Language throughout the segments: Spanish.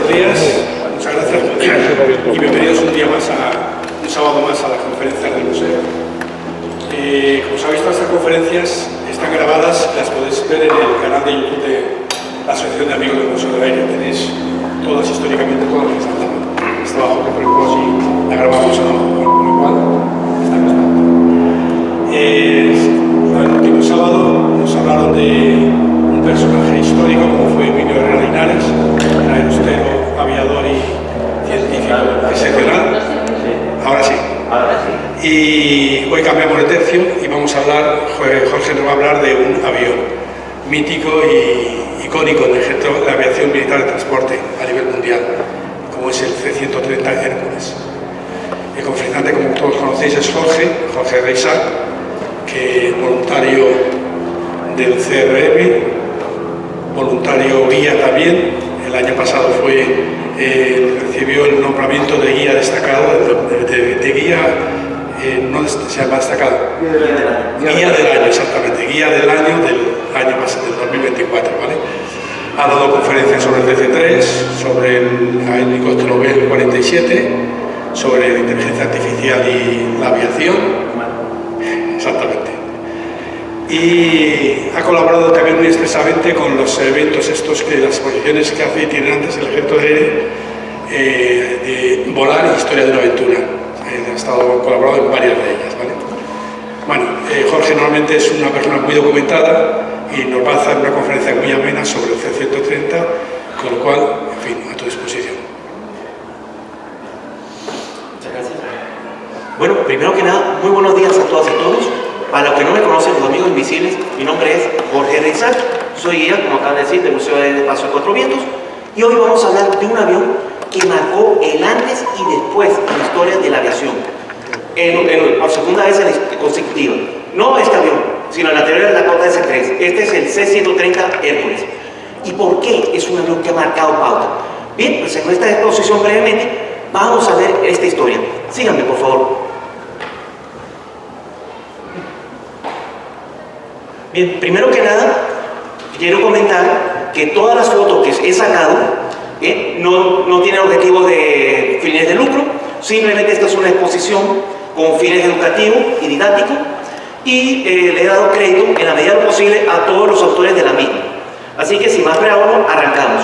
días, muchas gracias y bienvenidos un día más un sábado más a las conferencias del museo. Como sabéis, todas estas conferencias están grabadas, las podéis ver en el canal de YouTube de la Asociación de Amigos del Museo del Aire. Tenéis todas históricamente, todas las que están dando. Está abajo, que por ejemplo así la grabamos o no, con lo cual está constante. El último sábado nos hablaron de un personaje histórico como fue Emilio Herrera Linares, era aerostero, aviador y científico excepcional. Ahora sí. Y hoy cambiamos de tercio y vamos a hablar, Jorge nos va a hablar de un avión mítico y icónico en el ejército de la aviación militar de transporte a nivel mundial, como es el C-130 Hércules. El conferenciante, como todos conocéis, es Jorge Reisach, que es voluntario del CRM, voluntario guía también. El año pasado recibió el nombramiento de guía destacado, de guía, no se llama destacado, guía del año, exactamente, guía del año pasado, del 2024, ¿vale? Ha dado conferencias sobre el DC-3, sobre el helicóptero Bell 47, sobre la inteligencia artificial y la aviación, exactamente. Y ha colaborado también muy expresamente con los eventos estos, las exposiciones que hace itinerantes el Ejército de Aire, de volar y historia de una aventura. Ha estado colaborando en varias de ellas, ¿vale? Bueno, Jorge normalmente es una persona muy documentada y nos va a hacer una conferencia muy amena sobre el C-130, con lo cual, en fin, a tu disposición. Muchas gracias. Bueno, primero que nada, muy buenos días a todas y todos. Para los que no me conocen, los amigos invisibles, mi nombre es Jorge Reisach, soy guía, como acaban de decir, del Museo de Espacio de Cuatro Vientos, y hoy vamos a hablar de un avión que marcó el antes y después en la historia de la aviación, por segunda vez consecutiva. No este avión, sino el anterior, la Dakota S-3. Este es el C-130 Hércules. ¿Y por qué es un avión que ha marcado pauta? Bien, pues en esta exposición brevemente vamos a ver esta historia. Síganme, por favor. Bien, primero que nada, quiero comentar que todas las fotos que he sacado no tienen objetivos de fines de lucro, simplemente esta es una exposición con fines educativos y didácticos y le he dado crédito en la medida de lo posible a todos los autores de la misma. Así que sin más preámbulo, arrancamos.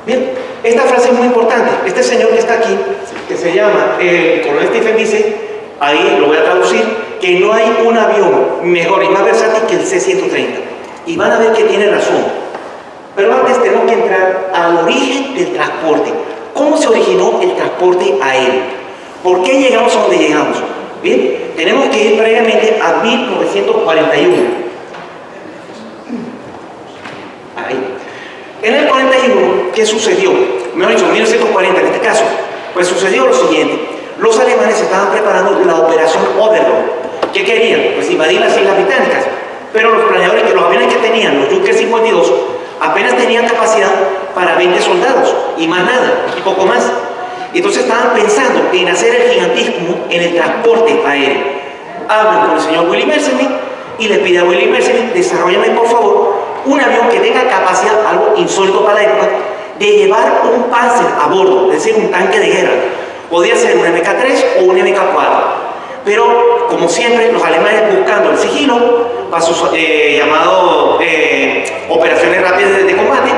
Bien, esta frase es muy importante. Este señor que está aquí, que se llama el coronel Stephen, dice, ahí lo voy a traducir, que no hay un avión mejor y más versátil que el C-130. Y van a ver que tiene razón. Pero antes tenemos que entrar al origen del transporte. ¿Cómo se originó el transporte aéreo? ¿Por qué llegamos a donde llegamos? Bien, tenemos que ir previamente a 1941. Ahí. En el 41, ¿qué sucedió? Mejor dicho, en 1940 en este caso. Pues sucedió lo siguiente. Los alemanes estaban preparando la operación Overlord. ¿Qué querían? Pues invadir las Islas Británicas. Pero los planeadores, los aviones que tenían, los Junkers 52, apenas tenían capacidad para 20 soldados, y más nada, y poco más. Entonces estaban pensando en hacer el gigantismo en el transporte aéreo. Hablan con el señor Willy Messerschmitt y le pide a Willy Messerschmitt, desarrollame por favor un avión que tenga capacidad, algo insólito para la época, de llevar un Panzer a bordo, es decir, un tanque de guerra. Podía ser un MK3 o un MK4. Pero, como siempre, los alemanes buscando el sigilo para sus operaciones rápidas de combate,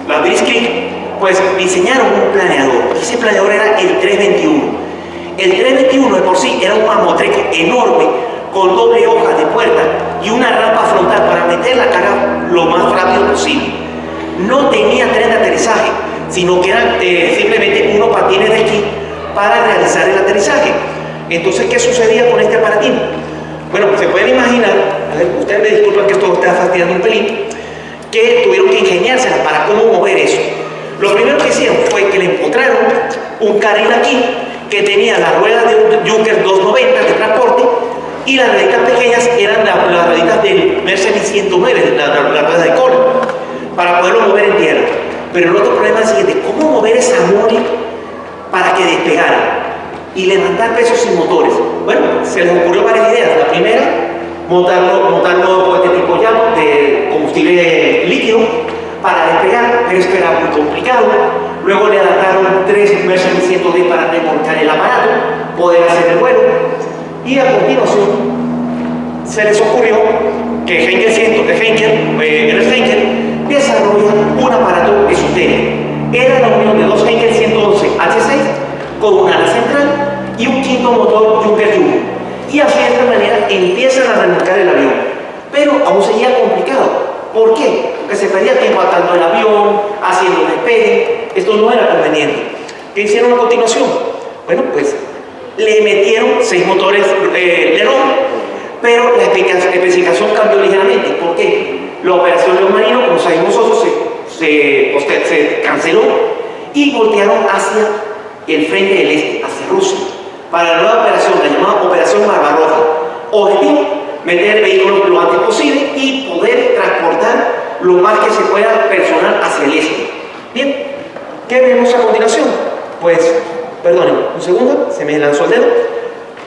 la Blitzkrieg, pues diseñaron un planeador. Ese planeador era el 321. El 321 de por sí era un mamotreco enorme con doble hoja de puerta y una rampa frontal para meter la carga lo más rápido posible. No tenía tren de aterrizaje, sino que eran simplemente unos patines de esquí para realizar el aterrizaje. Entonces, ¿qué sucedía con este aparatín? Bueno, se pueden imaginar, ustedes me disculpan que esto está fastidiando un pelín, que tuvieron que ingeniársela para cómo mover eso. Lo primero que hicieron fue que le encontraron un carril aquí que tenía las ruedas de un Junker 290 de transporte y las rueditas pequeñas eran las rueditas del Mercedes 109, las ruedas de cola, para poderlo mover en tierra. Pero el otro problema es el siguiente: ¿cómo mover esa mole para que despegara y levantar pesos sin motores? Bueno, se les ocurrió varias ideas. La primera, montarlo este tipo de combustible líquido para despegar, pero esto era muy complicado. Luego le adaptaron 3 Mercedes 110 para remolcar el aparato, poder hacer el vuelo. Y a continuación se les ocurrió que Ernst Heinkel desarrolla un aparato esotérico. Era la unión de dos Heinkel 111 H6 con un ala central y un quinto motor Junker-Jumbo. Y así de esta manera empiezan a remolcar el avión. Pero aún seguía complicado. ¿Por qué? Porque se perdía tiempo atando el avión, haciendo el despegue. Esto no era conveniente. ¿Qué hicieron a continuación? Bueno, pues le metieron 6 motores León, pero la especificación cambió ligeramente. ¿Por qué? La operación León Marino, como sabemos nosotros, se canceló y voltearon hacia el frente del este, hacia Rusia, para la nueva operación, la llamada Operación Barbarroja. Objetivo: meter vehículos lo antes posible y poder transportar lo más que se pueda personal hacia el este. Bien, ¿qué vemos a continuación? Pues, perdonen, un segundo, se me lanzó el dedo.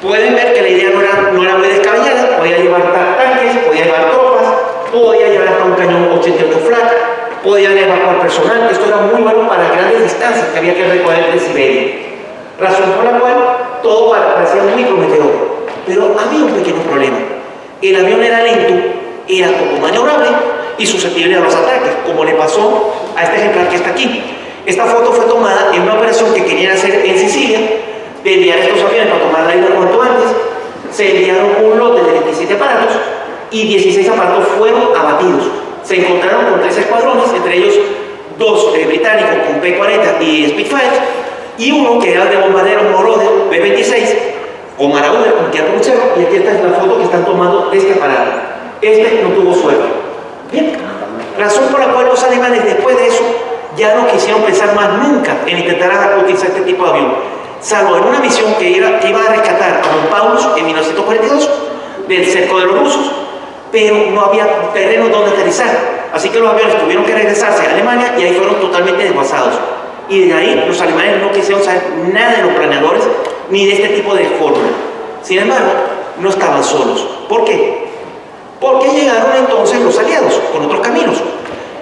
Pueden ver que la idea no era muy descabellada. Podía llevar tanques, podía llevar tropas, podía llevar hasta un cañón 88 Flak, podía evacuar personal. Esto era muy bueno para grandes distancias que había que recorrer de Siberia. Razón por la cual todo parecía muy prometedor. Pero había un pequeño problema. El avión era lento, era poco maniobrable y susceptible a los ataques, como le pasó a este ejemplar que está aquí. Esta foto fue tomada en una operación que querían hacer en Sicilia, de enviar estos aviones para tomar la isla cuanto antes. Se enviaron un lote de 27 aparatos y 16 aparatos fueron abatidos. Se encontraron con 3 escuadrones, entre ellos 2 británicos con P-40 y Spitfire, y uno que era de bombardero Moroder B-26 o Marauder con Kiato Bucero, y aquí esta es la foto que están tomando de este aparato. Este no tuvo suerte. Bien, razón por la cual los alemanes después de eso ya no quisieron pensar más nunca en intentar utilizar este tipo de avión, salvo en una misión que iba a rescatar a Don Paulus en 1942 del cerco de los rusos, pero no había terreno donde aterrizar, así que los aviones tuvieron que regresarse a Alemania y ahí fueron totalmente desguazados. Y de ahí los alemanes no quisieron saber nada de los planeadores ni de este tipo de fórmula. Sin embargo, no estaban solos. ¿Por qué? Porque llegaron entonces los aliados con otros caminos.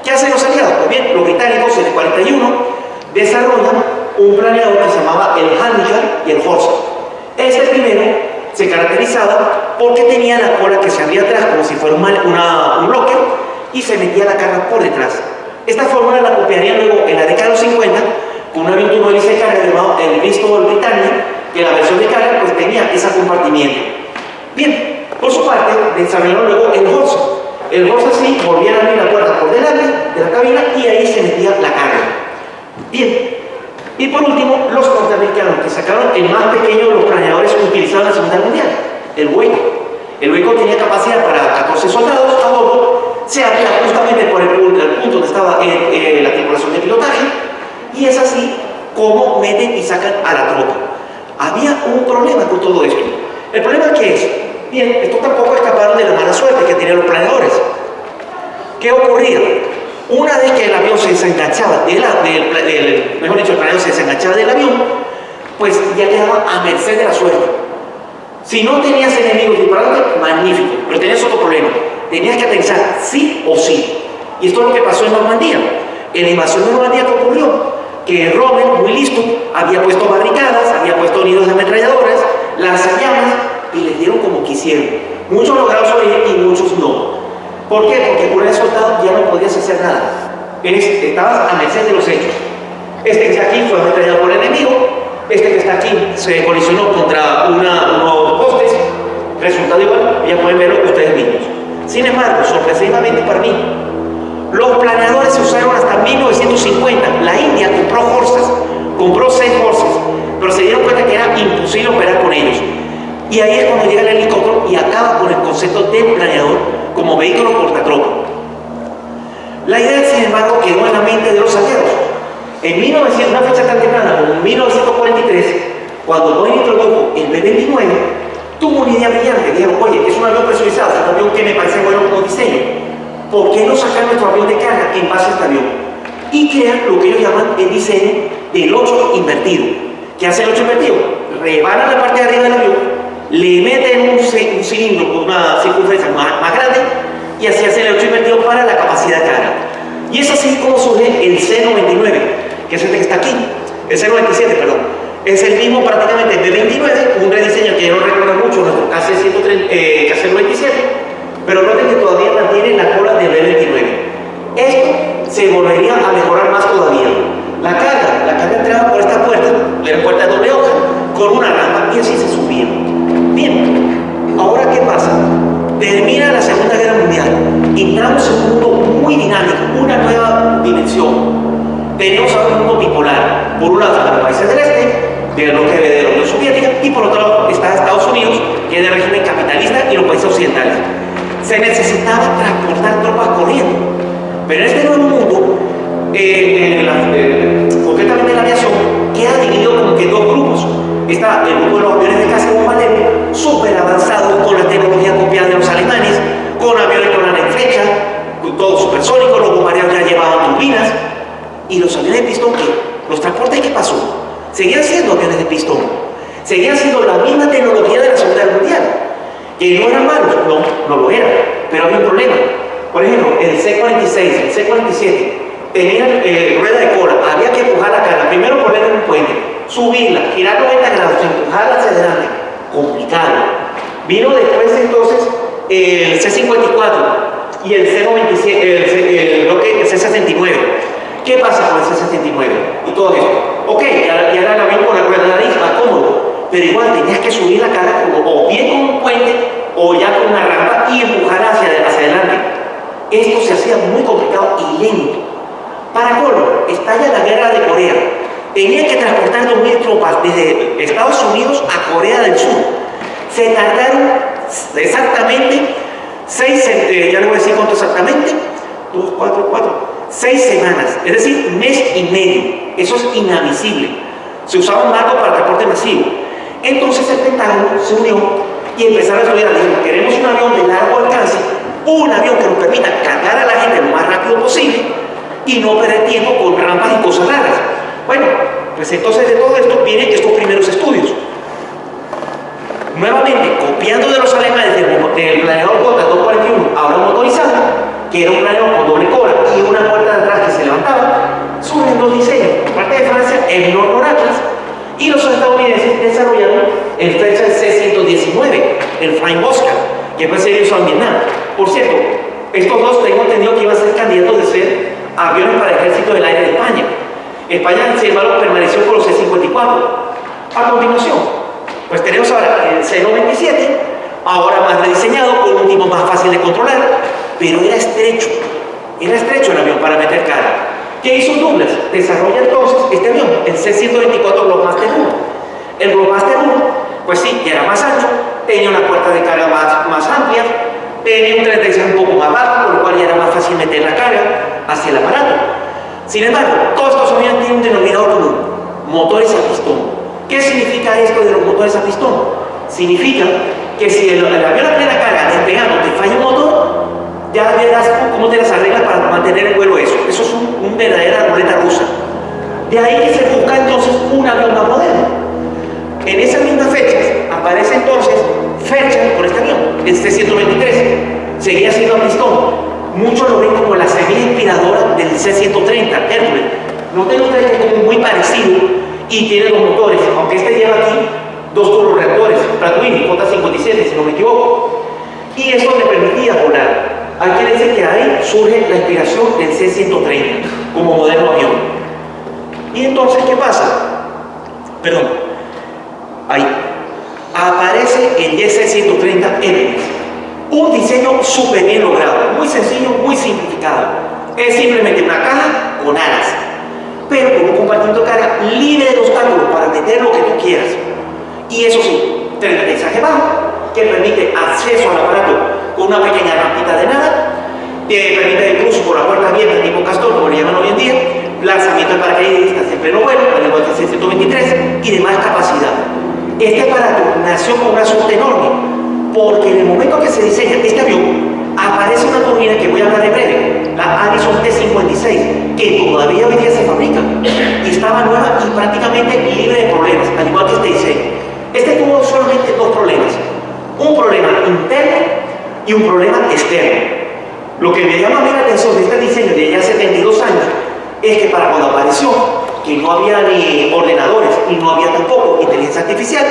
¿Qué hacen los aliados? Pues bien, los británicos en el 41 desarrollan un planeador que se llamaba el Handicap y el Horsa. Este primero se caracterizaba porque tenía la cola que se abría atrás como si fuera un bloque y se metía la carga por detrás. Esta fórmula la copiarían luego en la década de los 50 con un avión turbo hélice de carga llamado el Bristol Britannia, que la versión de carga pues tenía ese compartimiento. Bien, por su parte desarrollaron luego el Horsa. El Horsa sí volvía a abrir la puerta por delante de la cabina y ahí se metía la carga. Bien, y por último los norteamericanos, que sacaron el más pequeño de los planeadores utilizados en la Segunda Guerra Mundial, el Waco. El Waco tenía capacidad para 14 soldados a bordo, se abría justamente por el punto donde estaba la tripulación de pilotaje, y es así como meten y sacan a la tropa. Había un problema con todo esto. ¿El problema qué es? Bien, esto tampoco escaparon de la mala suerte que tenían los planeadores. ¿Qué ocurría? Una vez que el avión se desenganchaba mejor dicho, el planeador se desenganchaba del avión, pues ya quedaba a merced de la suerte. Si no tenías enemigos disparándote, magnífico, pero tenías otro problema. Tenías que aterrizar sí o sí. Y esto es lo que pasó en Normandía. En la invasión de Normandía, ¿qué ocurrió? Que Rommel, muy listo, había puesto barricadas, había puesto nidos de ametralladoras, lanzallamas, y les dieron como quisieron. Muchos lograron sobrevivir y muchos no. ¿Por qué? Porque con el soldado ya no podías hacer nada. Estabas a merced de los hechos. Este que está aquí fue ametrallado por el enemigo. Este que está aquí se colisionó contra unos postes. Resultado igual, ya pueden verlo ustedes mismos. Sin embargo, sorpresivamente para mí, los planeadores se usaron hasta 1950. La India compró 6 Horsas, pero se dieron cuenta que era imposible operar con ellos. Y ahí es cuando llega el helicóptero y acaba con el concepto de planeador como vehículo portatropa. La idea, sin embargo, quedó en la mente de los aliados. En 1900, una fecha tan temprana como en 1943, cuando Boeing introdujo el B-29, tuvo una idea brillante. Dijeron, oye, es un avión presurizado, es un avión que me parece bueno como diseño. ¿Por qué no sacar nuestro avión de carga en base a este avión? Y crean lo que ellos llaman el diseño del 8 invertido. ¿Qué hace el 8 invertido? Rebanan la parte de arriba del avión, le meten un cilindro con una circunferencia más grande y así hacen el 8 invertido para la capacidad de carga. Y es así como surge el C-99, que es este que está aquí, el C-97, perdón. Es el mismo prácticamente de 29, un rediseño que ya no recuerda mucho, nuestro KC-97, pero noten que todavía mantiene la cola de B-29. Esto se volvería a mejorar más todavía. La carga entraba por esta puerta, la puerta de doble hoja, con una rampa y así se subía. Bien, ahora ¿qué pasa? Termina la Segunda Guerra Mundial, entramos en un mundo muy dinámico, una nueva dimensión. Tenemos ahora un mundo bipolar. Por un lado están los países del este, de lo que de la Unión Soviética, y por otro lado está Estados Unidos, que es de régimen capitalista, y los países occidentales. Se necesitaba transportar tropas corriendo. Pero en este nuevo mundo, concretamente la aviación, queda dividido como que en dos grupos. Está el grupo de los aviones de caza bombardero, súper avanzados, con la tecnología copiada de los alemanes, con aviones con ala en flecha, todos supersónicos, los bombarderos ya llevaban turbinas. Y los aviones de pistón, ¿qué? ¿Los transportes qué pasó? Seguían siendo aviones de pistón, seguían siendo la misma tecnología de la Segunda Guerra Mundial, que no eran malos, no lo eran, pero había un problema. Por ejemplo, el C-46, el C-47 tenían rueda de cola, había que empujar la carga, primero ponerla en un puente, subirla, girar 90 grados, empujarla hacia adelante, complicado. Vino después entonces el C-54 y el C-97, el C-69. ¿Qué pasa con el C-69 y todo eso? Ok, ya era el avión con la rueda de nariz, va cómodo, pero igual tenías que subir la carga o bien con un puente o ya con una rampa y empujar hacia adelante. Esto se hacía muy complicado y lento. Para colmo, estalla la guerra de Corea. Tenían que transportar 2.000 tropas desde Estados Unidos a Corea del Sur. Se tardaron exactamente 6, ya no voy a decir cuánto exactamente, 6 semanas, es decir, mes y medio. Eso es inadmisible. Se usaba un barco para transporte masivo. Entonces el Pentágono se unió y empezaron a estudiar. Dijeron, queremos un avión de largo alcance, un avión que nos permita cargar a la gente lo más rápido posible y no perder tiempo con rampas y cosas raras. Bueno, pues entonces de todo esto vienen estos primeros estudios. Nuevamente, copiando de los alemanes del planeador Gotha 241, ahora motorizado, que era un planeador con doble cola y una puerta de atrás que se levantaba, surgen dos diseños. Por parte de Francia, el North Atlas, y los estadounidenses desarrollaron el fecha C-119, el Flying Oscar, que después se usado en Vietnam. Por cierto, estos dos tengo entendido que iban a ser candidatos de ser aviones para el Ejército del Aire de España. España, sin embargo, permaneció con los C-54. A continuación, pues tenemos ahora el C-97, ahora más rediseñado, con un tipo más fácil de controlar, pero era estrecho el avión para meter carga. ¿Qué hizo Douglas? Desarrolla entonces este avión, el C-124 Globemaster 1. El Globemaster 1, pues sí, era más ancho, tenía una puerta de carga más amplia, tenía un 36 un poco más bajo, por lo cual ya era más fácil meter la carga hacia el aparato. Sin embargo, todos estos aviones tienen un denominador común: motores a pistón. ¿Qué significa esto de los motores a pistón? Significa que si el avión a plena carga despegando te falla un motor, ya verás cómo te las arreglas para mantener el vuelo eso. Eso es una verdadera ruleta rusa. De ahí que se busca entonces un avión más moderno. En esas mismas fechas aparece entonces Fairchild con este avión, el C-123. Seguía siendo a pistón. Muchos lo ven como la semilla inspiradora del C-130, Hercules. Noten ustedes que es como muy parecido y tiene dos motores, aunque este lleva aquí dos turboreactores, Pratt Whitney, J57, si no me equivoco. Y eso le permitía volar. Hay que decir que ahí surge la inspiración del C-130 como moderno avión. Y entonces, ¿qué pasa? Perdón. Ahí. Aparece el C-130 Everest. Un diseño súper bien logrado, muy sencillo, muy simplificado. Es simplemente una caja con alas, pero con un compartimiento de carga libre de obstáculos para meter lo que tú quieras. Y eso sí, tren de aterrizaje bajo, que permite acceso al aparato con una pequeña rampita de nada, que permite incluso por la puerta abierta tipo Castor, como le llaman hoy en día, lanzamiento de paracaidistas en pleno vuelo, al igual que el C-123, y de más capacidad. Este aparato nació con una suerte enorme, porque en el momento que se diseña este avión, aparece una turbina que voy a hablar en breve, la Allison T-56, que todavía hoy día se fabrica, y estaba nueva y prácticamente libre de problemas, al igual que este diseño. Este tuvo solamente dos problemas: un problema interno y un problema externo. Lo que me llama a mí la atención de este diseño de ya 72 años es que para cuando apareció, que no había ni ordenadores y no había tampoco inteligencia artificial,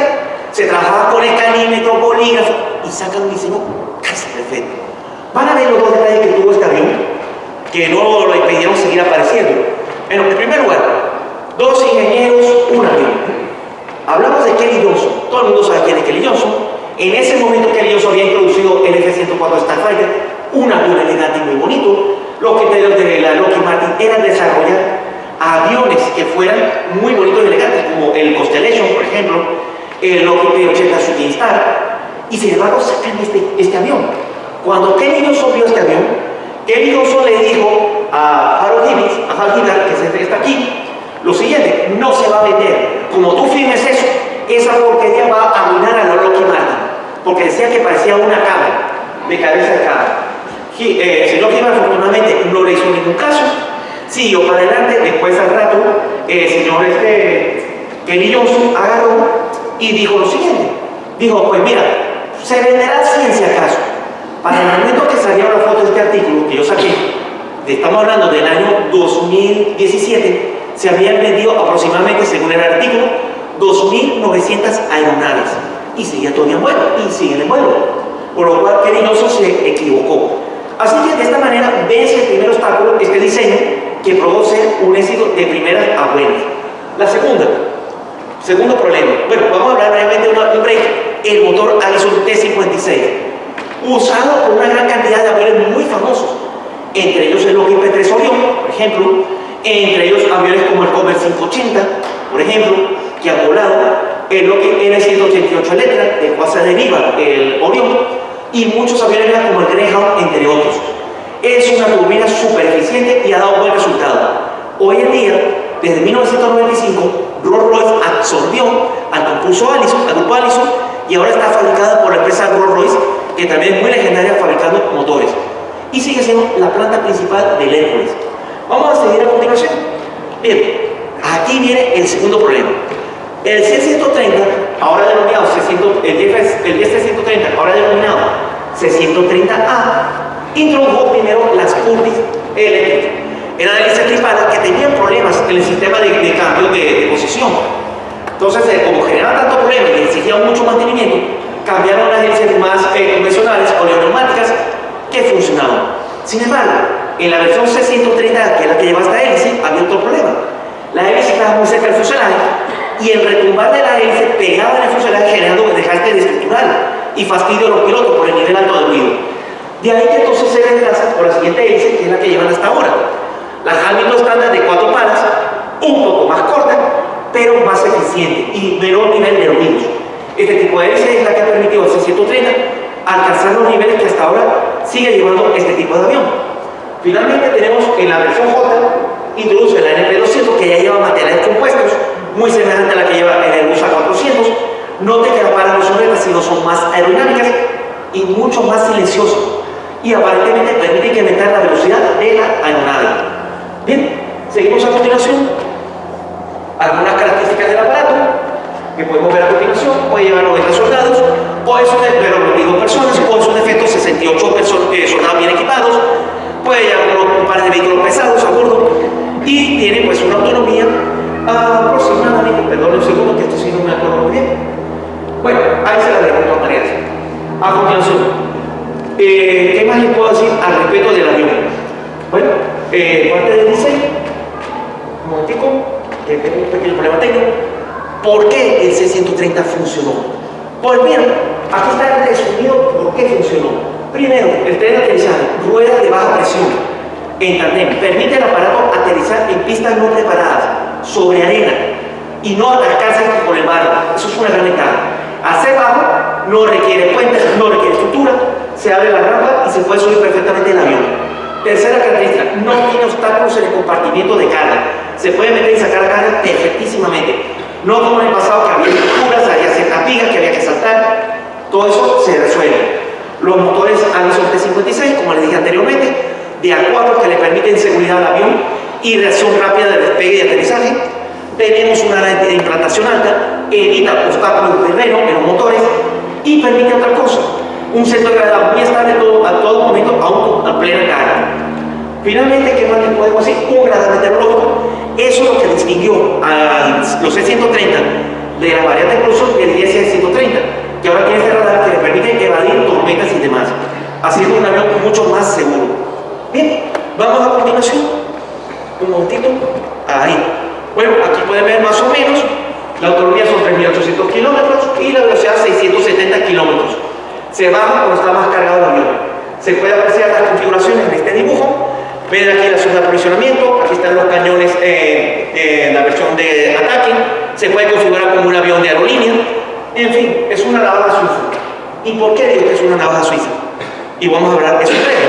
se trabajaba con escanímetro, bolígrafo y sacan un diseño casi perfecto. Van a ver los dos detalles que tuvo este avión, que no lo impidieron seguir apareciendo. Bueno, en primer lugar, dos ingenieros, un avión. Hablamos de Kelly Johnson, todo el mundo sabe quién es Kelly Johnson. En ese momento Kelly Johnson había introducido el F-104 Starfighter, un avión elegante y muy bonito. Los criterios de la Lockheed Martin eran desarrollar aviones que fueran muy bonitos y elegantes, como el Constellation, por ejemplo, el Lockheed P-80 Shooting Star, y sin embargo sacan este avión. Cuando Kelly Johnson vio este avión, Kelly Johnson le dijo a Harold Hibbard, que está aquí, lo siguiente: no se va a vender. Como tú firmes eso, esa porquería va a arruinar a la Lockheed Martin, porque decía que parecía una cámara, de cabeza de cámara. El señor Hibbard afortunadamente no le hizo ningún caso, siguió para adelante. Después al rato, el señor Kelly Johnson agarró y dijo lo siguiente: dijo, pues mira, se venderá 100 si acaso. Para el momento que salió la foto de este artículo que yo saqué, estamos hablando del año 2017, se habían vendido aproximadamente, según el artículo, 2.900 aeronaves, y seguía todavía en vuelo, y siguen en vuelo, por lo cual Kelly Johnson se equivocó. Así que de esta manera vence el primer obstáculo, este diseño, que produce un éxito de primeras a buenas. La segundo problema, bueno, vamos a hablar brevemente de un break: el motor Allison T-56, usado por una gran cantidad de aviones muy famosos, entre ellos el Lockheed P-3 Orion, por ejemplo, entre ellos aviones como el Cover 580, por ejemplo, que han volado, el Lockheed N-188 Electra, del cual se deriva el Orion, y muchos aviones como el Greyhound, entre otros. Es una turbina súper eficiente y ha dado buen resultado. Hoy en día, desde 1995, Rolls-Royce absorbió al grupo Allison, y ahora está fabricada por la empresa Rolls-Royce, que también es muy legendaria fabricando motores, y sigue siendo la planta principal del Hércules. Vamos a seguir a continuación. Bien, aquí viene el segundo problema. El C-130, ahora denominado el C-130, ahora denominado C-130A, introdujo primero las Curtiss eléctricas. Eran hélices tripadas que tenían problemas en el sistema de cambio de posición. Entonces, como generaban tanto problema y exigían mucho mantenimiento, cambiaron las hélices más convencionales o neumáticas que funcionaban. Sin embargo, en la versión C-130, que es la que lleva esta hélice, había otro problema. La hélice estaba muy cerca del fuselaje, y el retumbar de la hélice pegaba en el fuselaje generando desgaste estructural y fastidio a los pilotos por el nivel alto de ruido. De ahí que entonces se reemplaza por la siguiente hélice, que es la que llevan hasta ahora. La Hamilton estándar de 4 palas, un poco más corta, pero más eficiente y menor nivel de ruidos. Este tipo de hélice es la que ha permitido al C-130 alcanzar los niveles que hasta ahora sigue llevando este tipo de avión. Finalmente tenemos en la versión J, introduce la NP200, que ya lleva materiales compuestos, muy semejante a la que lleva en el USA 400. Note que las palas no son rectas, sino son más aerodinámicas y mucho más silenciosas, y aparentemente permite incrementar la velocidad de la aeronave. Bien, seguimos a continuación. Algunas características del aparato que podemos ver a continuación: puede llevar 90 soldados, o es un efecto 22 personas, o es un efecto 68 soldados bien equipados, puede llevar un par de vehículos pesados a bordo, y tiene pues una autonomía aproximadamente, perdón un segundo que esto sí no me acuerdo muy bien. Bueno, ahí se la dejo de todas maneras. A continuación, ¿qué más les puedo decir al respecto del avión? Bueno, parte del diseño, un momentico, que tengo un pequeño problema técnico. ¿Por qué el C-130 funcionó? Pues bien, aquí está resumido por qué funcionó. Primero, el tren de aterrizaje, ruedas de baja presión en tandem, permite al aparato aterrizar en pistas no preparadas, sobre arena, y no atascarse con el barro. Eso es una gran ventaja. Hacer bajo no requiere puentes, no requiere estructura, se abre la rampa y se puede subir perfectamente el avión. Tercera característica, no tiene obstáculos en el compartimiento de carga. Se puede meter y sacar la carga perfectísimamente. No como en el pasado, que había estructuras, había ciertas vigas que había que saltar. Todo eso se resuelve. Los motores Allison T-56, como les dije anteriormente, de A4, que le permiten seguridad al avión y reacción rápida de despegue y aterrizaje. Tenemos una área de implantación alta, evita obstáculos de terreno en los motores y permite otra cosa: un centro de gravedad muy estable a todo momento, a plena carga. Finalmente, ¿qué más le podemos decir? Un radar meteorológico. Eso es lo que distinguió a los C-130 de la variante Cruzon del DC-130, que ahora tiene este radar que le permite evadir tormentas y demás, haciendo un avión mucho más seguro. Bien, vamos a continuación. Un momentito. Ahí. Bueno, aquí pueden ver más o menos. La autonomía son 3.800 kilómetros y la velocidad 670 kilómetros. Se baja cuando está más cargado el avión. Se puede apreciar las configuraciones en este dibujo. Ven aquí la zona de aprovisionamiento, aquí están los cañones en la versión de ataque. Se puede configurar como un avión de aerolínea. En fin, es una navaja suiza. ¿Y por qué digo que es una navaja suiza? Y vamos a hablar de su precio.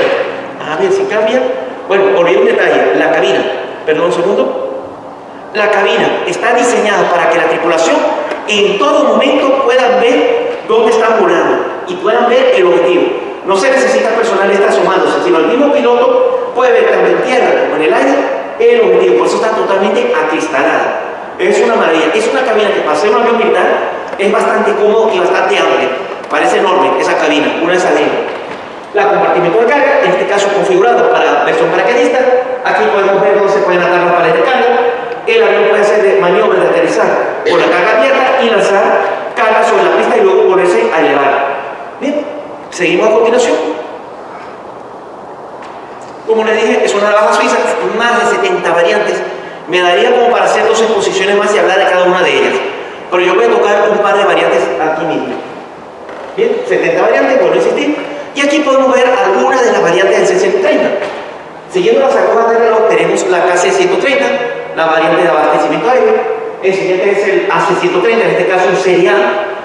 A ver si cambia. Bueno, olvidé un detalle, la cabina. Perdón un segundo. La cabina está diseñada para que la tripulación en todo momento puedan ver dónde están volando y puedan ver el objetivo. No se necesita personal estar asomándose, sino el mismo piloto puede ver tanto en tierra como en el aire el objetivo. Por eso está totalmente acristalada. Es una maravilla. Es una cabina que para ser un avión militar es bastante cómodo y bastante amplia. Parece enorme esa cabina, una de esas líneas. La compartimento de carga, en este caso configurado para versión paracaidista. Aquí podemos ver dónde se pueden atar las palas de carga. El avión puede hacer de maniobra de aterrizar con la carga abierta y lanzar carga sobre la pista y luego volverse a elevar. Bien, seguimos a continuación. Como les dije, es una navaja suiza, más de 70 variantes. Me daría como para hacer 2 exposiciones más y hablar de cada una de ellas. Pero yo voy a tocar un par de variantes aquí mismo. Bien, 70 variantes, vuelvo a insistir. Y aquí podemos ver algunas de las variantes del C-130. Siguiendo las agujas de reloj, tenemos la KC-130, la variante de abastecimiento aéreo. El siguiente es el AC-130, en este caso un serial.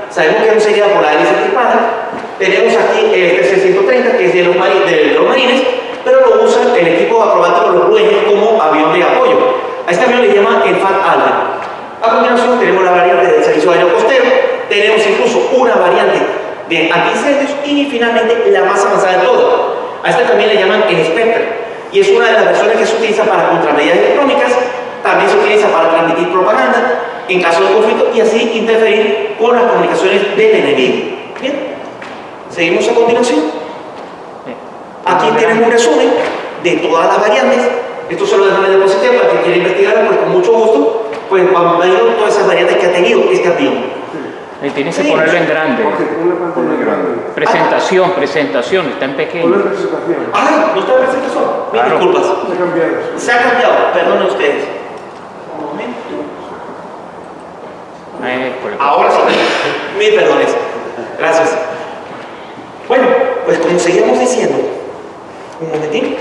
Sabemos que es un serial por la hélice tripada. Tenemos aquí el C-130, que es de los marines, pero lo usa el equipo acrobático de los dueños como avión de apoyo. A este avión le llaman el FAT Albert. A continuación tenemos la variante del servicio aéreo costero, tenemos incluso una variante de antiincendios y finalmente la más avanzada de todas. A esta también le llaman el Spectre y es una de las versiones que se utiliza para contramedidas electrónicas. También se utiliza para transmitir propaganda en caso de conflicto y así interferir con las comunicaciones del enemigo. Bien, seguimos a continuación. Aquí tienen un resumen de todas las variantes. Esto se lo dejan en el diapositiva para que quiera investigar, pues con mucho gusto, pues vamos a ver todas esas variantes que ha tenido este avión. Tienes que ponerlo en grande. Presentación, está en pequeño. ¡Ay! ¿No está en presentación? Mil Claro. disculpas. Se ha cambiado, perdonen ustedes. Un momento. Ahora sí. Mil perdones. Gracias. Bueno, pues como seguíamos diciendo, un momentín.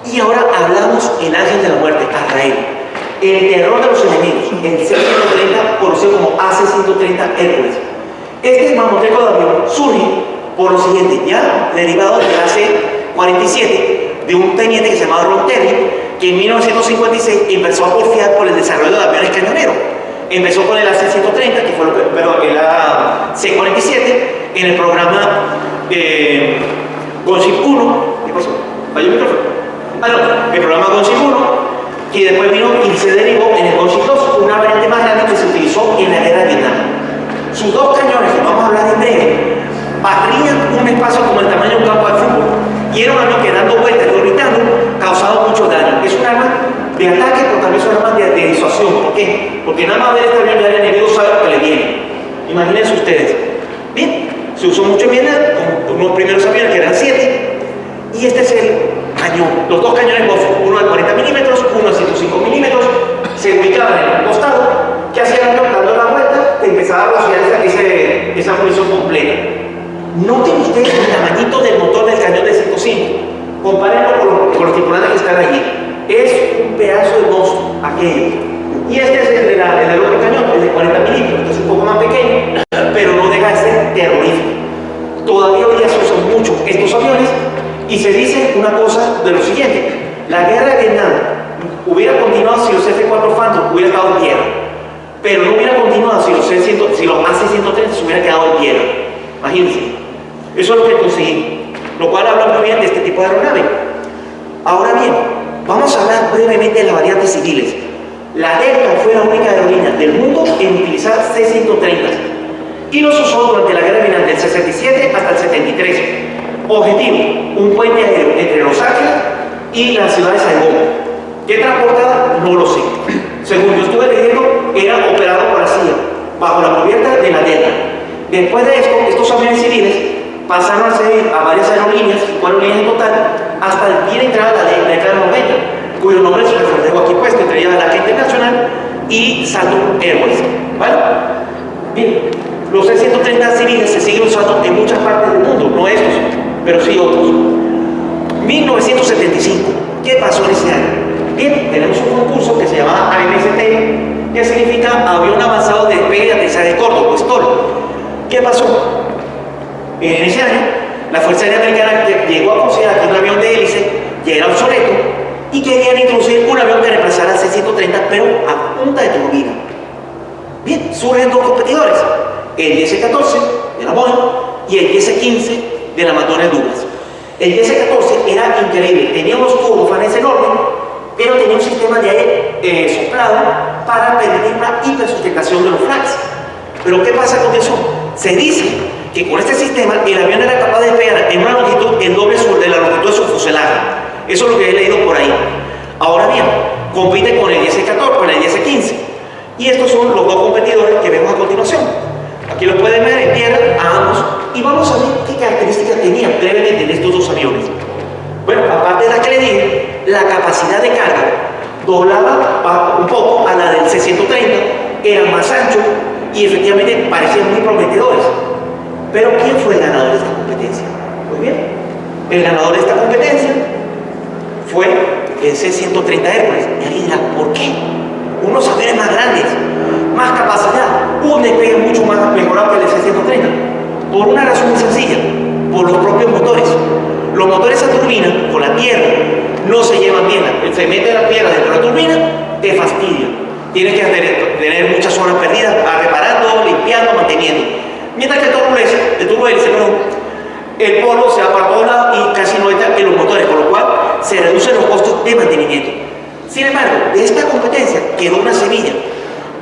Y ahora hablamos el ángel de la muerte, Azrael. El terror de los enemigos, el C-130, conocido como AC-130 Hércules. Este mamotreco de avión surge por lo siguiente, ya derivado del AC-47, de un teniente que se llamaba Ron Terry, que en 1956 empezó a porfiar por el desarrollo de aviones cañoneros. Empezó con el AC-130, que fue el AC-47, en el programa Gunship 1. ¿Qué pasó? ¿Falló el micrófono? No, el programa Gunship 1. Y después vino y se derivó en el Gunship 2, una variante más grande que se utilizó en la guerra de Vietnam. Sus 2 cañones, que vamos a hablar en breve, barrían un espacio como el tamaño de un campo de fútbol. Y era un avión que dando vueltas y orbitando causaba mucho daño. Es un arma de ataque, pero también es un arma de disuasión. ¿Por qué? Porque nada más ver este avión ya el enemigo sabe lo que le viene. Imagínense ustedes. Bien, se usó mucho en Vietnam, con unos primeros aviones que eran 7. Y este es el cañón. Los 2 cañones Bofors, uno de 40 milímetros, uno de 105 milímetros, se ubicaban en un costado. ¿Qué hacía el avión? Dando la vuelta, empezaba a rociar esa munición completa. Noten ustedes el tamañito del motor del cañón de 105. Compárenlo con los tripulantes que están allí. Es un pedazo de monstruo aquello. Y este es el del otro cañón, el de 40 milímetros, que es un poco más pequeño, pero no deja de ser terrorífico. Todavía hoy día se usan mucho estos aviones y se dice una cosa de lo siguiente: la guerra de Vietnam hubiera continuado si los F-4 Phantom hubieran estado en tierra, pero no hubiera continuado si los AC-130 se hubieran quedado en tierra. Imagínense, eso es lo que conseguimos, lo cual habla muy bien de este tipo de aeronave. Ahora bien, vamos a hablar brevemente de las variantes civiles. La Delta fue la única aerolínea del mundo en utilizar C-130. y los usó durante la guerra final del 67 hasta el 73. Objetivo, un puente aéreo entre Los Ángeles y la ciudad de Saigón. ¿Qué transportaba? No lo sé. Según yo estuve leyendo, era operado por la CIA, bajo la cubierta de la Delta. Después de esto, estos aviones civiles pasaron a servir a varias aerolíneas, 4 líneas en total, hasta el día de entrada de la década 90, cuyo nombre se les dejo aquí puesto, entre ellas la Internacional y Saturn Airways. ¿Vale? Bien, los C-130 civiles se siguen usando en muchas partes del mundo, no estos, pero sí otros. 1975, ¿qué pasó en ese año? Bien, tenemos un concurso que se llama AMST, que significa Avión Avanzado de Despegue y Aterrizaje Corto, o STOL. ¿Qué pasó? En ese año, la Fuerza Aérea Americana llegó a considerar que un avión de hélice ya era obsoleto y querían introducir un avión que reemplazara al C-130, pero a punta de turbina. Bien, surgen dos competidores, el DC-14 de la Boeing y el DC-15 de la McDonnell Douglas. El DC-14 era increíble, tenía unos turbofanes enormes, pero tenía un sistema de aire soplado para permitir una hipersustentación de los flaps. Pero ¿qué pasa con eso? Se dice que con este sistema el avión era capaz de despegar en una longitud el doble de la longitud de su fuselaje. Eso es lo que he leído por ahí. Ahora bien, compite con el DC-14, con el DC-15. Y estos son los dos competidores que vemos a continuación. Aquí los pueden ver en tierra a ambos y vamos a ver qué características tenían brevemente de estos dos aviones. Bueno, aparte de la que le dije, la capacidad de carga doblaba un poco a la del C-130, eran más anchos y efectivamente parecían muy prometedores. Pero ¿quién fue el ganador de esta competencia? Muy bien, el ganador de esta competencia fue el C-130 Hércules. Y alguien dirá, ¿por qué? Unos aviones más grandes, más capacidad, un despegue mucho más mejorado que el C-130. Por una razón muy sencilla, por los propios motores. Los motores a turbina con la tierra no se llevan bien. Se mete la tierra dentro de la turbina, te fastidia. Tienes que tener muchas horas perdidas reparando, limpiando, manteniendo. Mientras que el turbohélice, el polvo se va para todos lados y casi no entra en los motores, con lo cual se reducen los costos de mantenimiento. Sin embargo, de esta competencia quedó una semilla,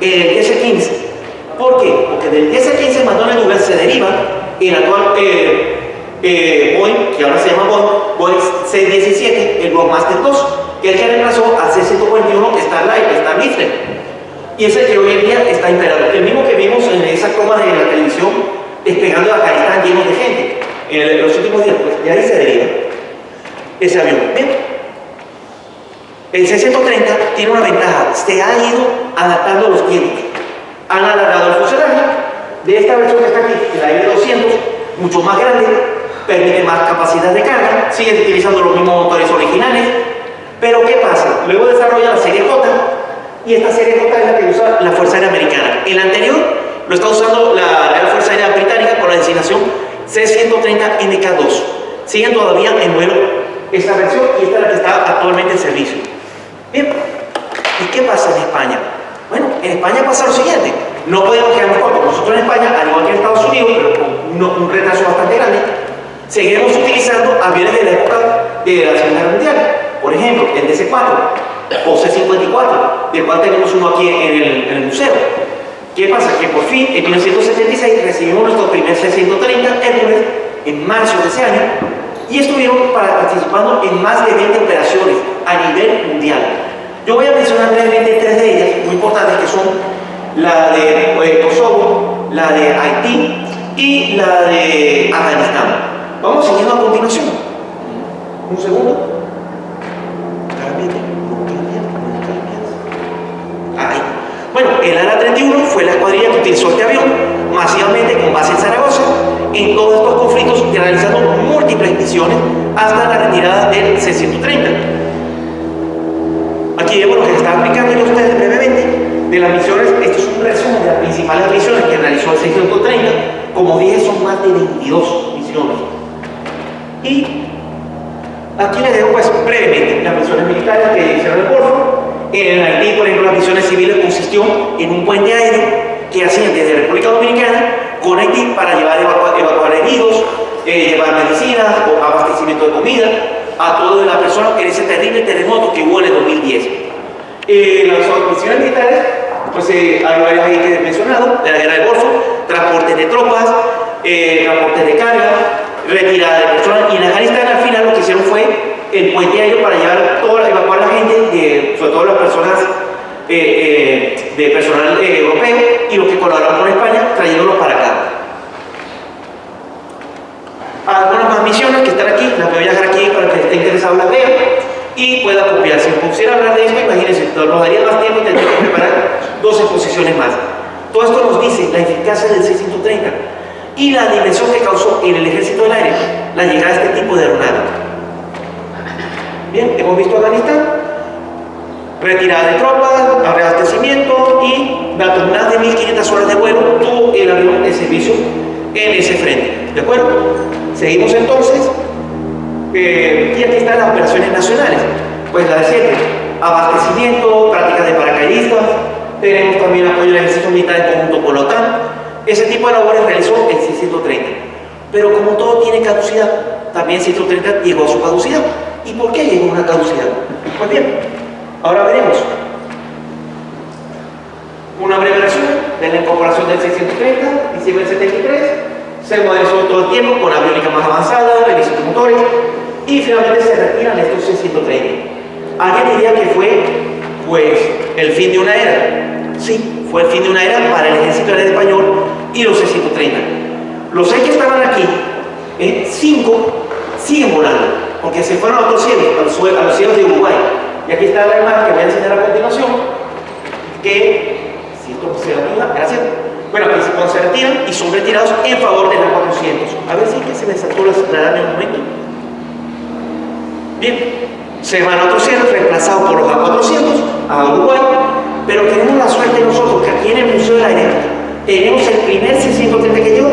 el DC-15. ¿Por qué? Porque del DC-15 McDonnell Douglas se deriva el actual Boeing, que ahora se llama Boeing C-17, el Globemaster II, que es el que reemplazó al C-141 Starlifter. Y es el que hoy en día está imperando. El mismo que vimos en esa toma de la televisión despegando de Afganistán llenos de gente. En los últimos días, pues de ahí se deriva ese avión. Bien. El C-130 tiene una ventaja, se ha ido adaptando a los tiempos. Han alargado el fuselaje de esta versión que está aquí, la M200, mucho más grande, permite más capacidad de carga, siguen utilizando los mismos motores originales, pero ¿qué pasa? Luego desarrolla la serie J, y esta serie J es la que usa la Fuerza Aérea Americana. El anterior lo está usando la Real Fuerza Aérea Británica con la designación C-130 MK2. Siguen todavía en vuelo esta versión y esta es la que está actualmente en servicio. Bien, ¿y qué pasa en España? Bueno, en España pasa lo siguiente, no podemos quedarnos cortos. Nosotros en España, al igual que en Estados Unidos, pero con un retraso bastante grande, seguimos utilizando aviones de la época de la Segunda Guerra Mundial. Por ejemplo, el DC-4 o C-54, del cual tenemos uno aquí en el museo. ¿Qué pasa? Que por fin, en 1976, recibimos nuestro primer C-130 Hércules en marzo de ese año y estuvieron participando en más de 20 operaciones a nivel mundial. Yo voy a mencionar brevemente 3 de ellas, muy importantes, que son la de Kosovo, la de Haití y la de Afganistán. Vamos siguiendo a continuación. Un segundo. Ahí. Bueno, el ALA-31 fue la escuadrilla que utilizó este avión masivamente con base en Zaragoza en todos estos conflictos, realizando múltiples misiones hasta la retirada del C-130. Aquí vemos lo que se está aplicando en ustedes brevemente de las misiones. Esto es un resumen de las principales misiones que realizó el C-130. Como dije, son más de 22 misiones. Y aquí les dejo pues brevemente las misiones militares que hicieron el Golfo. En Haití, por ejemplo, las misiones civiles consistió en un puente aéreo que hacían desde República Dominicana con Haití para evacuar heridos, llevar medicinas o abastecimiento de comida a todas las personas en ese terrible terremoto que hubo en el 2010. Las misiones militares pues hay varios ahí que he mencionado, de la guerra del Golfo, transportes de tropas, transportes de carga, retirada de personas, y en Afganistán al final lo que hicieron fue el puente aéreo para evacuar a la gente, sobre todo las personas de personal europeo, y los que colaboraron con España, trayéndolos para acá. Algunas más misiones que están aquí, las voy a dejar aquí para que esté interesado las vea y pueda copiar. Si pusiera a hablar de esto, imagínense, nos daría más tiempo y tendría que preparar 2 exposiciones más. Todo esto nos dice la eficacia del C-130 y la dimensión que causó en el Ejército del Aire la llegada de este tipo de aeronave. Bien, hemos visto Afganistán, retirada de tropas, reabastecimiento y datos, más de 1500 horas de vuelo tuvo el avión de servicio en ese frente. ¿De acuerdo? Seguimos entonces. Y aquí están las operaciones nacionales. Pues la de siempre: abastecimiento, prácticas de paracaidistas, tenemos también apoyo del ejército militar en conjunto con la OTAN. Ese tipo de labores realizó el C-130. Pero como todo tiene caducidad, también el C-130 llegó a su caducidad. ¿Y por qué llegó a una caducidad? Pues bien, ahora veremos una breve resumen de la incorporación del C-130, diciembre del 73. Se modernizó todo el tiempo con aviónica más avanzada, revisión de motores, y finalmente se retiran estos C-130. Alguien diría que fue, pues, el fin de una era. Sí, fue el fin de una era para el Ejército Aéreo Español y los C-130. Los 6 que estaban aquí, 5 siguen volando, porque se fueron a otros cielos, a los cielos de Uruguay. Y aquí está la imagen que voy a enseñar a continuación, que, si esto se retira, gracias. Bueno, aquí se retiran y son retirados en favor de la 400. A ver si es que se me saltó la radar en un momento. Bien, se van a otros cielos reemplazados por los A400 a Uruguay, pero tenemos la suerte nosotros que aquí en el Museo del Aire tenemos el primer C-130 que llegó,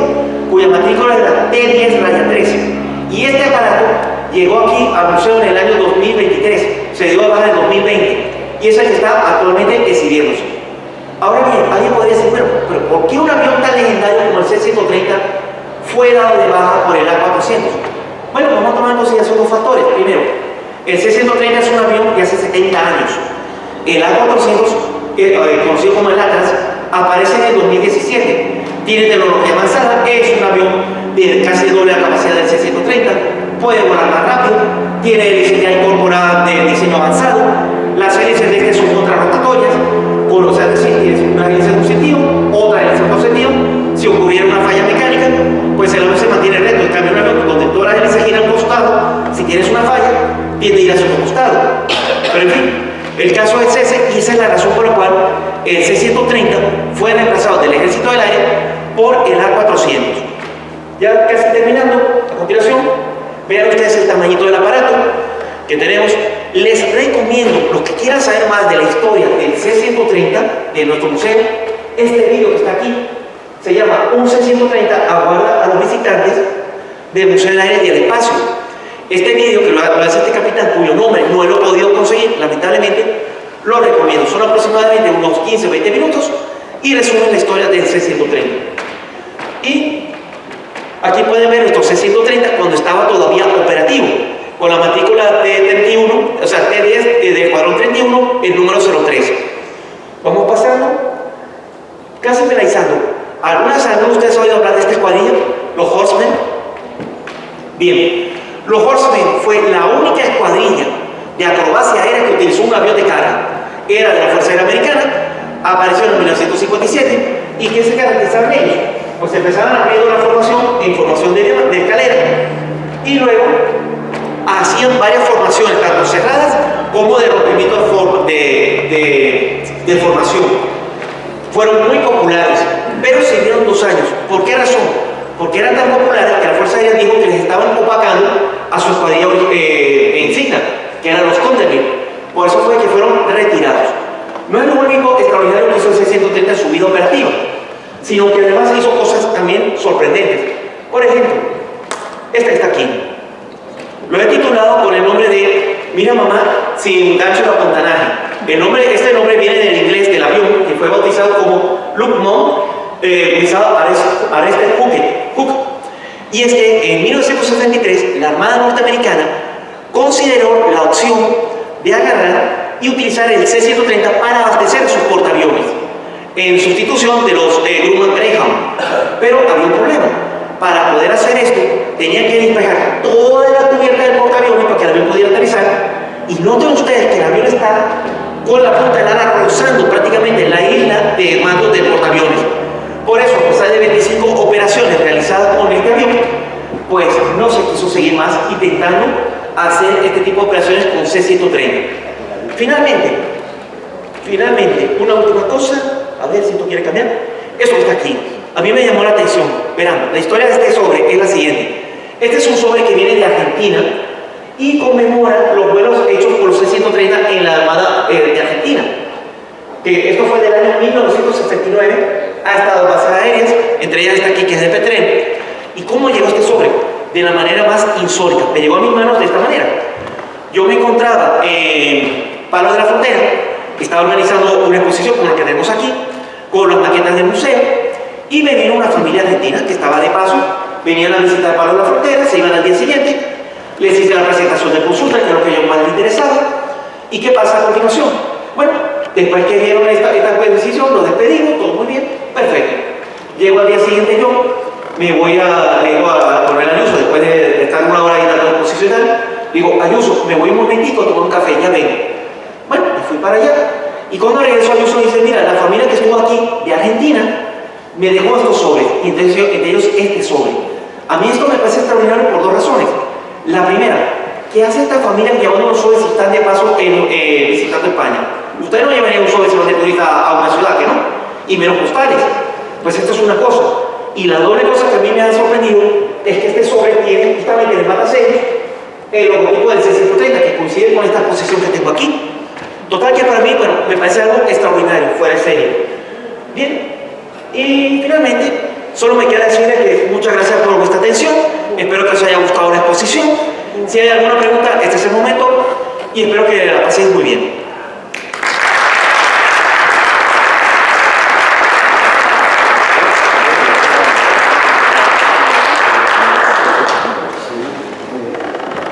cuya matrícula era T10-13. Y este aparato llegó aquí al museo en el año 2023, se dio de baja en 2020, y es el que está actualmente exhibiéndose. Ahora bien, alguien podría decir, bueno, pero ¿por qué un avión tan legendario como el C-130 fue dado de baja por el A400? Bueno, vamos a tomar en consideración 2 factores. Primero, el C-130 es un avión de hace 70 años. El A400, conocido como el Atlas, aparece en el 2017. Tiene tecnología avanzada, es un avión de casi doble la capacidad del C-130, puede volar más rápido, tiene hélices ya incorporadas de diseño avanzado, las hélices de este son contrarrotatorias, o sea, es decir, tienes una hélice en un sentido, otra hélice en otro sentido. Si ocurriera una falla mecánica, pues el avión se mantiene recto. En cambio, un avión donde todas las hélices giran a un costado, si tienes una falla, tiende a ir hacia otro costado. Pero en fin, el caso es ese, y esa es la razón por la cual el C-130 fue reemplazado del Ejército del Aire por el A400. Ya casi terminando, a continuación, vean ustedes el tamañito del aparato que tenemos. Les recomiendo, los que quieran saber más de la historia del C-130 de nuestro museo, este video que está aquí se llama Un C-130 aguarda a los visitantes del Museo del Aire y del Espacio. Este video que lo hace este capitán, cuyo nombre no lo he podido conseguir, lamentablemente, lo recomiendo. Son aproximadamente unos 15 o 20 minutos y resumen la historia del C-130. Y aquí pueden ver nuestro C-130 cuando estaba todavía operativo, con la matrícula T31, o sea, T10 del Escuadrón 31, el número 03. Vamos pasando, casi finalizando. ¿Algunas de ustedes han oído hablar de esta escuadrilla? Los Horsemen. Bien, los Horsemen fue la única escuadrilla de acrobacia aérea que utilizó un avión de carga. Era de la Fuerza Aérea Americana, apareció en 1957. ¿Y qué se caracterizaban ellos? Pues empezaban a abrir una formación en formación de escalera y luego hacían varias formaciones, tanto cerradas como de rompimiento de formación. Fueron muy populares, pero sirvieron 2 años. ¿Por qué razón? Porque eran tan populares que la Fuerza Aérea dijo que les estaban opacando a su escuadrilla insignia, que eran los Thunderbird. Por eso fue que fueron retirados. No es lo único extraordinario que hizo el C-130 en su vida operativa, sino que además hizo cosas también sorprendentes. Por ejemplo, esta que está aquí. Lo he titulado con el nombre de Mira mamá, sin gancho de apantanaje. Este nombre viene del inglés del avión, que fue bautizado como Luke Mom, Arrested Hook. Y es que en 1973 la Armada Norteamericana consideró la opción de agarrar y utilizar el C-130 para abastecer sus portaaviones. en sustitución de los Grumman Greyhound. Pero había un problema. Para poder hacer esto, tenía que despejar toda la cubierta del portaaviones para que el avión pudiera aterrizar. Y noten ustedes que el avión está con la punta del ala rozando prácticamente la isla de mando del portaaviones. Por eso, a pesar de 25 operaciones realizadas con este avión, pues no se quiso seguir más intentando hacer este tipo de operaciones con C-130. Finalmente, una última cosa, a ver si tú quieres cambiar. Esto que está aquí, a mí me llamó la atención. Verán, la historia de este sobre es la siguiente. Este es un sobre que viene de Argentina y conmemora los vuelos hechos por los C-130 en la Armada de Argentina. Esto fue del año 1969 hasta las bases aéreas, entre ellas esta aquí que es de Petrel. ¿Y cómo llegó este sobre? De la manera más insólita. Me llegó a mis manos de esta manera. Yo me encontraba en Palos de la Frontera, estaba organizando una exposición como la que tenemos aquí, con las maquetas del museo, y me vino una familia argentina que estaba de paso, venían a visitar Palos de la Frontera, se iban al día siguiente, les hice la presentación de consulta, que es lo que yo más les interesaba. ¿Y qué pasa a continuación? Bueno, después que vieron esta exposición, nos despedimos, todo muy bien, perfecto. Llego al día siguiente yo, me voy a poner a Ayuso, después de estar una hora ahí dando exposición y tal, digo, Ayuso, me voy un momentito a tomar un café, ya vengo. Bueno, me fui para allá, y cuando regreso Ayuso me dice, mira, la familia que estuvo aquí, de Argentina, me dejó estos sobres, y entre ellos este sobre. A mí esto me parece extraordinario por dos razones. La primera, ¿qué hace esta familia llevando unos sobres si están de paso visitando España? Ustedes no llevarían un sobre si van de turista a una ciudad, ¿que no? Y menos postales. Pues esto es una cosa. Y la doble cosa que a mí me ha sorprendido es que este sobre tiene justamente en el matasellos el logotipo del C-130 que coincide con esta exposición que tengo aquí. Total que para mí, bueno, me parece algo extraordinario, fuera de serie. Bien, y finalmente, solo me queda decirles que muchas gracias por vuestra atención. Espero que os haya gustado la exposición. Si hay alguna pregunta, este es el momento y espero que la paséis muy bien.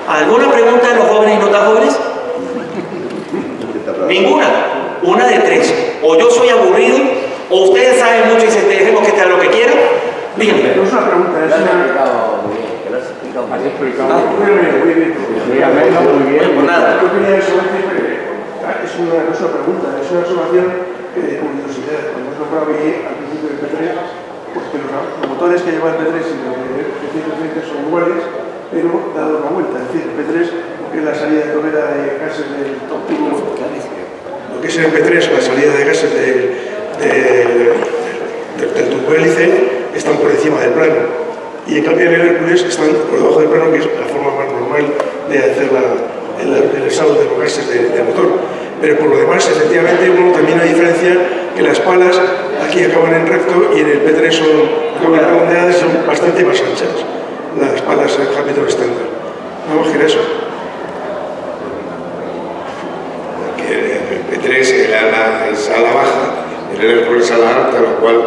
¿Alguna pregunta de los jóvenes y no tan jóvenes? Ninguna. Una de tres. O yo soy aburrido, o ustedes saben mucho y se dejemos que esté lo que quieran. Díganme. No es una pregunta, es una... Has explicado. Muy bien. Muy bien. Pues nada. Yo quería eso, no es una pregunta, es una observación de curiosidad. Cuando has nombrado ahí al principio del P3, pues que los motores que lleva el P3 y los de F-130 son iguales, pero dado una vuelta. Es decir, el P3, porque es la salida de Tobera de gases del tubo. Lo que es el P3, la salida de gases del tubo hélice, están por encima del plano. Y en cambio en el Hércules están por debajo del plano, que es la forma más normal de hacer el exhausto de los gases del motor. Pero por lo demás, efectivamente, uno también hay diferencia que las palas aquí acaban en recto y en el P3 acaban redondeadas y son bastante más anchas. Las palas en capítulo estándar. Vamos a girar eso. El P3, el ala es ala baja, el Hércules ala alta, lo cual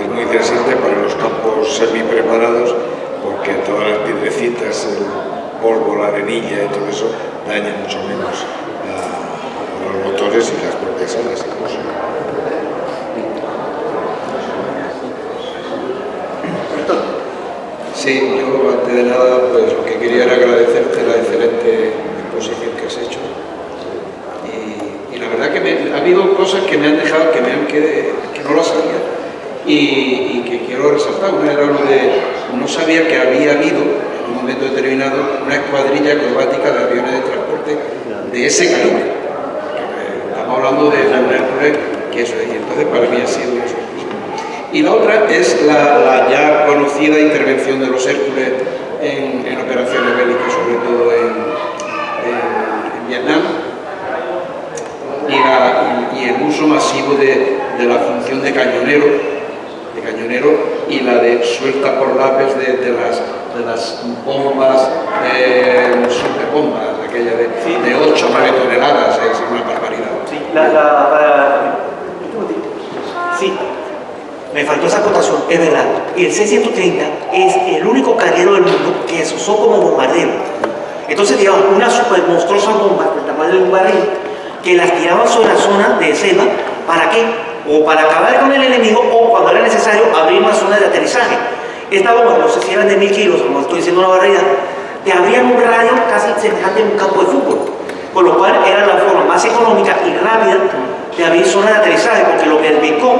es muy interesante para los campos semi-preparados, porque todas las piedrecitas, el polvo, la arenilla y todo eso dañan mucho menos a los motores y las propias alas incluso. Sí, yo antes de nada, pues lo que quería era agradecerte la excelente exposición que has hecho. Y la verdad que ha habido cosas que me han dejado, que no lo sabía y que quiero resaltar. Una era lo de, no sabía que había habido en un momento determinado una escuadrilla acrobática de aviones de transporte de ese calibre. Estamos hablando de un Hércules, que eso es, y entonces para mí ha sido una sorpresa. Y la otra es la ya conocida intervención de los Hércules en operaciones bélicas, sobre todo en Vietnam, y el uso masivo de la función de cañonero y la de suelta por lápiz de las bombas, superbombas, aquella de 8 o 9 toneladas, es una barbaridad. Sí, sí, me faltó esa acotación, es verdad. El C-130 es el único carguero del mundo que se usó como bombardero. Entonces llevaban una super monstruosa bomba del tamaño de un barril que las tiraban sobre la zona de selva. ¿Para qué? o para acabar con el enemigo o cuando era necesario abrir una zona de aterrizaje. Esta bomba, no sé si eran de 1000 kilos, como estoy diciendo una barbaridad, te abrían un radio casi semejante a un campo de fútbol, con lo cual era la forma más económica y rápida de abrir zonas de aterrizaje, porque lo que el Vietcong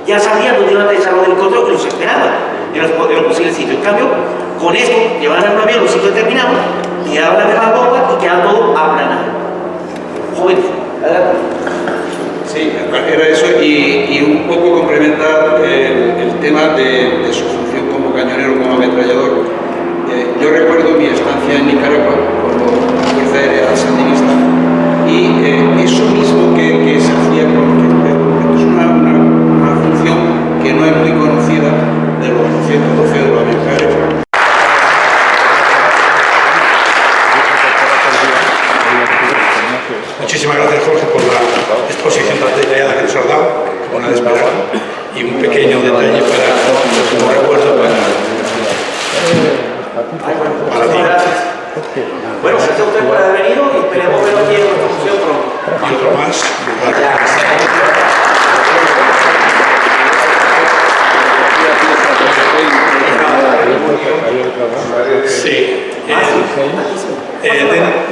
ya sabía dónde iban a aterrizar los helicópteros y los esperaban en los posibles sitios. En cambio, con esto, llevaban un avión a un sitio determinado, tiraban la misma bomba y quedaba todo aplanado. Jóvenes, adelante. Sí, era eso, y un poco complementar el tema de su función como cañonero, como ametrallador. Yo recuerdo mi estancia en Nicaragua como Fuerza Aérea Sandinista y eso mismo que se hacía es una función que no es muy conocida de los 112 de los aviones aéreos. Muchísimas gracias, Jorge, por la exposición tan detallada que nos has dado, como la de esperar, y un pequeño detalle como recuerdo para ti. Bueno, gracias a usted por haber venido y esperemos verlo aquí en nuestra función pronto. Y otro más. Sí.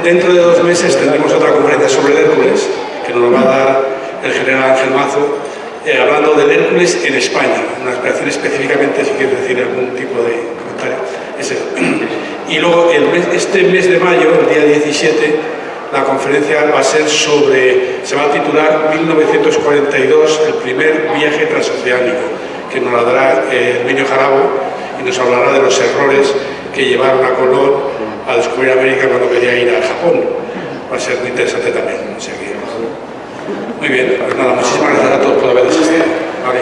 Dentro de 2 meses tendremos otra conferencia sobre el Hércules, que nos lo va a dar el general Ángel Mazo, hablando del Hércules en España, una operación específicamente, si quieres decir algún tipo de comentario. Es eso. Y luego, este mes de mayo, el día 17, la conferencia va a ser se va a titular 1942, el primer viaje transoceánico, que nos la dará Herminio Jarabo y nos hablará de los errores que llevaron a Colón a descubrir América cuando quería ir a Japón. Va a ser muy interesante también. O sea que, muy bien, pues nada, muchísimas gracias a todos por haber asistido. Vale.